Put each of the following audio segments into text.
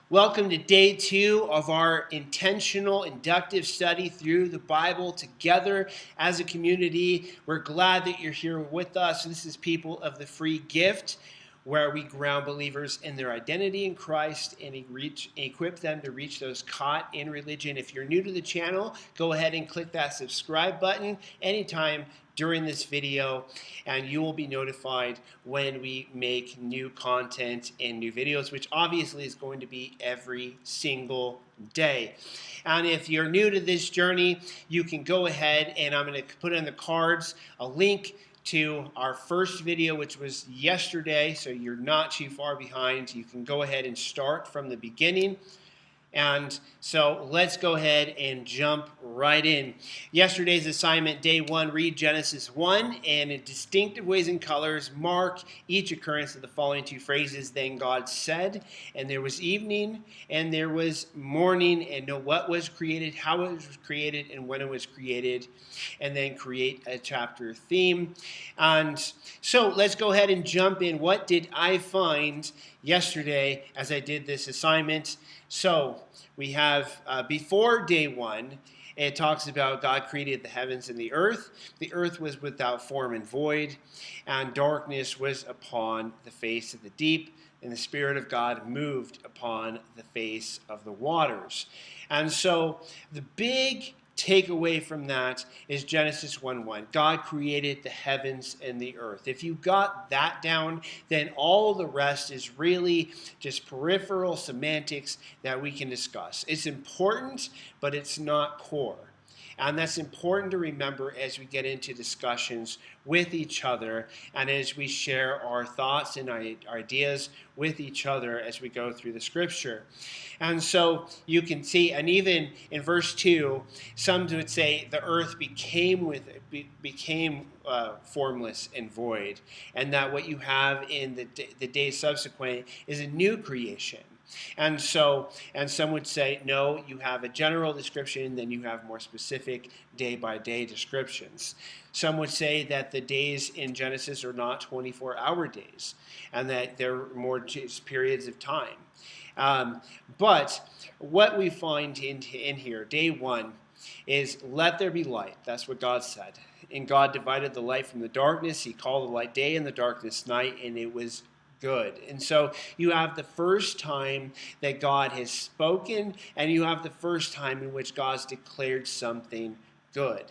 Welcome to day 2 of our intentional inductive study through the Bible together as a community. We're glad that you're here with us. This is People of the Free Gift, where we ground believers in their identity in Christ and equip them to reach those caught in religion. If you're new to the channel, go ahead and click that subscribe button anytime during this video, and you will be notified when we make new content and new videos, which obviously is going to be every single day. And if you're new to this journey, you can go ahead and I'm going to put in the cards a link to our first video, which was yesterday, so you're not too far behind. You can go ahead and start from the beginning. And so let's go ahead and jump right in. Yesterday's assignment, day 1, read Genesis 1 and in distinctive ways and colors mark each occurrence of the following 2 phrases. Then God said, and there was evening, and there was morning, and know what was created, how it was created, and when it was created, and then create a chapter theme. And so let's go ahead and jump in. What did I find yesterday as I did this assignment? So we have before day 1, it talks about God created the heavens and the earth. The earth was without form and void, and darkness was upon the face of the deep, and the Spirit of God moved upon the face of the waters. And so the big takeaway from that is Genesis 1:1. God created the heavens and the earth. If you got that down, then all the rest is really just peripheral semantics that we can discuss. It's important, but it's not core. And that's important to remember as we get into discussions with each other and as we share our thoughts and our ideas with each other as we go through the scripture. And so you can see, and even in verse 2, some would say the earth became formless and void, and that what you have in the days subsequent is a new creation. And some would say, no, you have a general description, then you have more specific day-by-day descriptions. Some would say that the days in Genesis are not 24-hour days, and that they're more just periods of time. But what we find in here, day 1, is let there be light. That's what God said. And God divided the light from the darkness. He called the light day and the darkness night, and it was good. And so you have the first time that God has spoken, and you have the first time in which God's declared something good.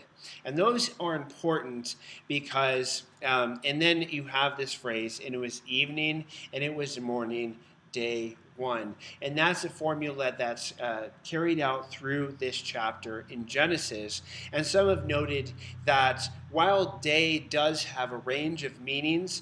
And those are important because, and then you have this phrase, and it was evening, and it was morning, day 1. And that's a formula that's carried out through this chapter in Genesis. And some have noted that while day does have a range of meanings,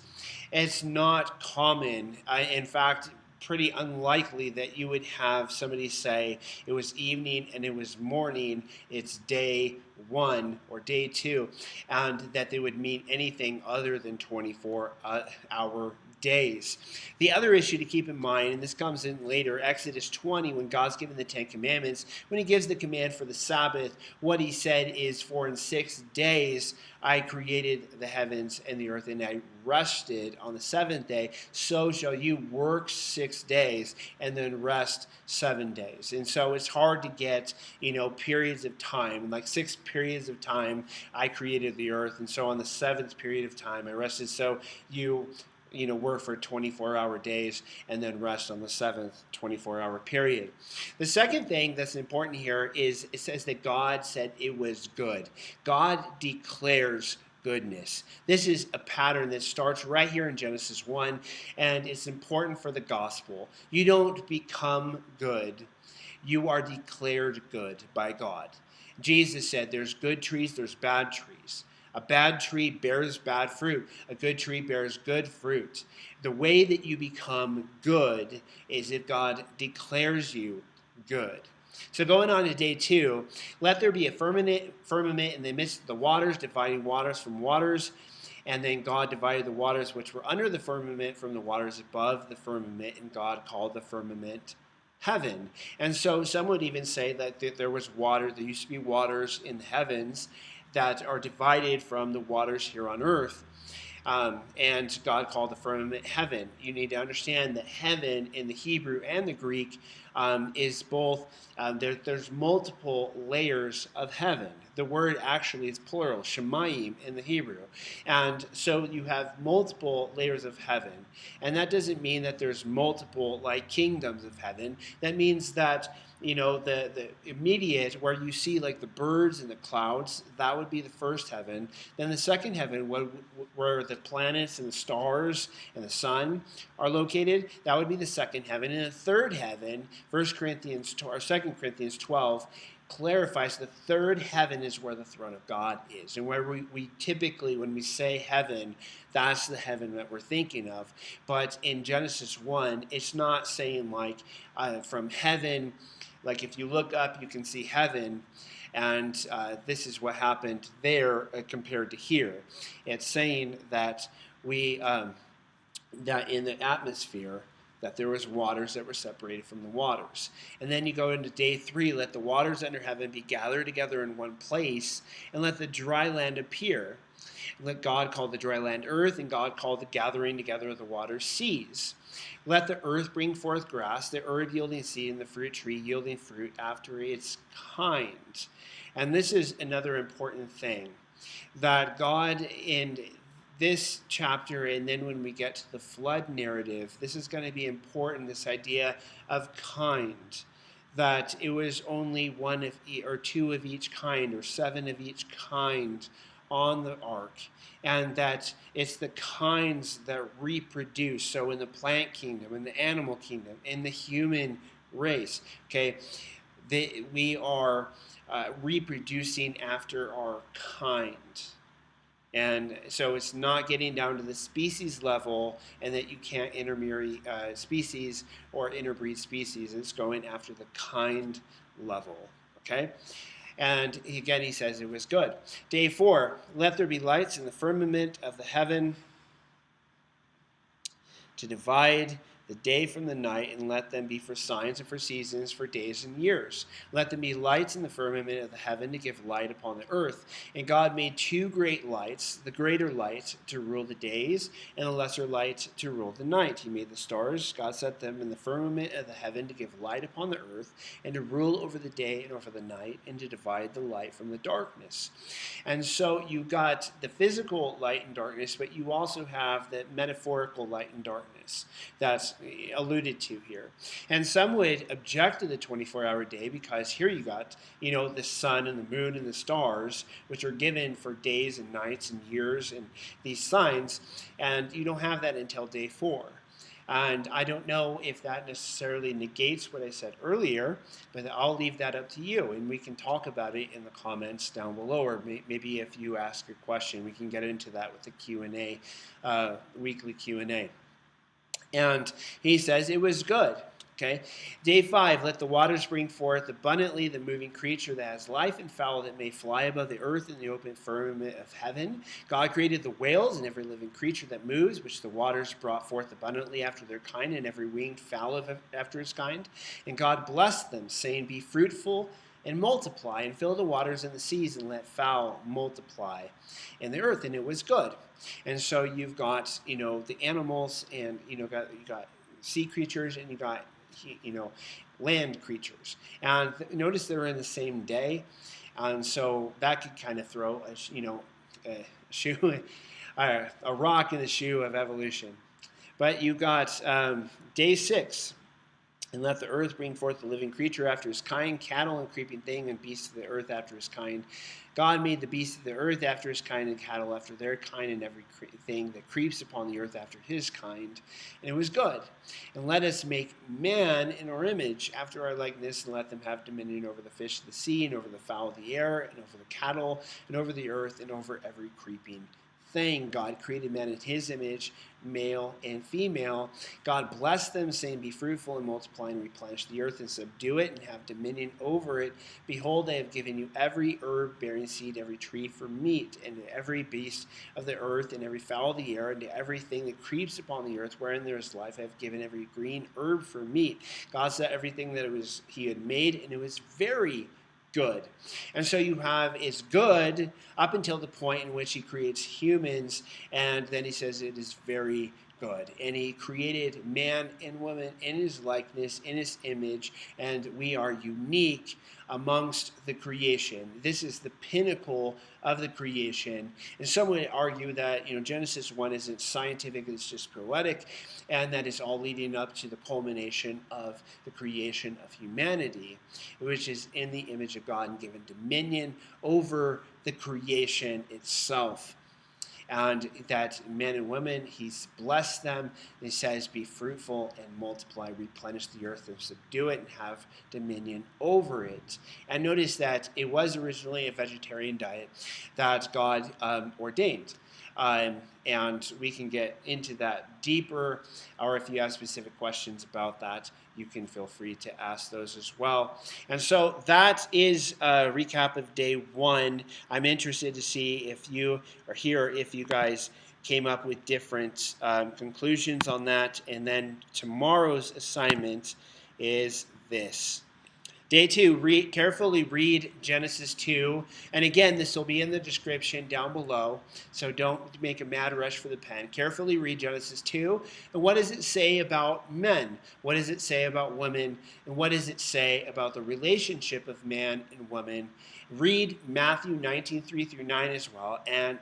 it's not common. In fact, pretty unlikely that you would have somebody say it was evening and it was morning, it's day 1 or day 2, and that they would mean anything other than 24-hour days. The other issue to keep in mind, and this comes in later, Exodus 20, when God's given the 10 Commandments, when he gives the command for the Sabbath, what he said is, for in 6 days I created the heavens and the earth, and I rested on the 7th day. So shall you work 6 days and then rest 7 days. And so it's hard to get, periods of time. Like 6 periods of time I created the earth, and so on the 7th period of time I rested. So you work for 24-hour days and then rest on the 7th 24-hour period. The second thing that's important here is it says that God said it was good. God declares goodness. This is a pattern that starts right here in Genesis 1, and it's important for the gospel. You don't become good. You are declared good by God. Jesus said there's good trees, there's bad trees. A bad tree bears bad fruit. A good tree bears good fruit. The way that you become good is if God declares you good. So going on to day 2, let there be a firmament in the midst of the waters, dividing waters from waters. And then God divided the waters which were under the firmament from the waters above the firmament, and God called the firmament heaven. And so some would even say that there was water, there used to be waters in the heavens that are divided from the waters here on earth. And God called the firmament heaven. You need to understand that heaven in the Hebrew and the Greek is both, there's multiple layers of heaven. The word actually is plural, shemayim in the Hebrew. And so you have multiple layers of heaven. And that doesn't mean that there's multiple like kingdoms of heaven. That means that the immediate, where you see like the birds and the clouds, that would be the first heaven. Then the second heaven, where the planets and the stars and the sun are located, that would be the second heaven. And the third heaven, 2 Corinthians 12, clarifies the third heaven is where the throne of God is. And where we typically, when we say heaven, that's the heaven that we're thinking of. But in Genesis 1, it's not saying like from heaven, like if you look up, you can see heaven, and this is what happened there compared to here. It's saying that that in the atmosphere, that there was waters that were separated from the waters. And then you go into day 3, let the waters under heaven be gathered together in one place, and let the dry land appear. Let God call the dry land earth, and God called the gathering together of the waters seas. Let the earth bring forth grass, the herb yielding seed, and the fruit tree yielding fruit after its kind. And this is another important thing, that God in this chapter, and then when we get to the flood narrative, this is going to be important, this idea of kind, that it was only one or two of each kind, or 7 of each kind on the ark, and that it's the kinds that reproduce. So in the plant kingdom, in the animal kingdom, in the human race, okay, we are reproducing after our kind. And so it's not getting down to the species level, and that you can't intermarry species or interbreed species. It's going after the kind level, okay? And again, he says it was good. Day 4, let there be lights in the firmament of the heaven to divide the day from the night, and let them be for signs and for seasons, for days and years. Let them be lights in the firmament of the heaven to give light upon the earth. And God made 2 great lights, the greater light to rule the days, and the lesser light to rule the night. He made the stars. God set them in the firmament of the heaven to give light upon the earth, and to rule over the day and over the night, and to divide the light from the darkness. And so you got the physical light and darkness, but you also have the metaphorical light and darkness that's alluded to here. And some would object to the 24-hour day, because here you got, the sun and the moon and the stars, which are given for days and nights and years and these signs, and you don't have that until day 4. And I don't know if that necessarily negates what I said earlier, but I'll leave that up to you, and we can talk about it in the comments down below, or maybe if you ask a question, we can get into that with the Q&A, weekly Q&A. And he says it was good. Okay. Day 5, let the waters bring forth abundantly the moving creature that has life, and fowl that may fly above the earth in the open firmament of heaven. God created the whales and every living creature that moves, which the waters brought forth abundantly after their kind, and every winged fowl after its kind. And God blessed them, saying, be fruitful and multiply, and fill the waters and the seas, and let fowl multiply in the earth. And it was good. And so you've got, the animals, and you got sea creatures, and you got land creatures. And notice they're in the same day, and so that could kind of throw a rock in the shoe of evolution. But you got day 6. And let the earth bring forth the living creature after his kind, cattle and creeping thing, and beasts of the earth after his kind. God made the beasts of the earth after his kind, and cattle after their kind, and every thing that creeps upon the earth after his kind. And it was good. And let us make man in our image, after our likeness, and let them have dominion over the fish of the sea, and over the fowl of the air, and over the cattle, and over the earth, and over every creeping thing. God created man in his image, male and female. God blessed them, saying, be fruitful and multiply, and replenish the earth, and subdue it, and have dominion over it. Behold, I have given you every herb bearing seed, every tree for meat, and every beast of the earth, and every fowl of the air, and everything that creeps upon the earth, wherein there is life. I have given every green herb for meat. God saw everything that he had made, and it was very good. And so you have it's good up until the point in which he creates humans, and then he says it is very good. And he created man and woman in his likeness, in his image, and we are unique amongst the creation. This is the pinnacle of the creation. And some would argue that Genesis 1 isn't scientific, it's just poetic, and that is all leading up to the culmination of the creation of humanity, which is in the image of God and given dominion over the creation itself. And that men and women, he's blessed them. He says, be fruitful and multiply, replenish the earth and subdue it and have dominion over it. And notice that it was originally a vegetarian diet that God ordained. And we can get into that deeper, or if you have specific questions about that, you can feel free to ask those as well. And so that is a recap of day 1. I'm interested to see if you are here, if you guys came up with different conclusions on that. And then tomorrow's assignment is this. Day 2, carefully read Genesis 2. And again, this will be in the description down below, so don't make a mad rush for the pen. Carefully read Genesis 2. And what does it say about men? What does it say about women? And what does it say about the relationship of man and woman? Read Matthew 19:3-9 as well, and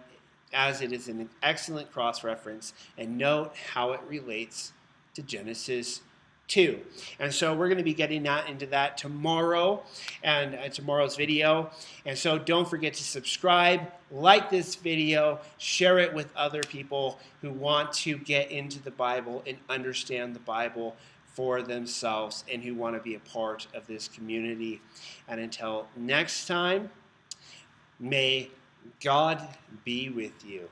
as it is an excellent cross-reference, and note how it relates to Genesis 2. And so we're going to be getting into that tomorrow and tomorrow's video. And so don't forget to subscribe, like this video, share it with other people who want to get into the Bible and understand the Bible for themselves and who want to be a part of this community. And until next time, may God be with you.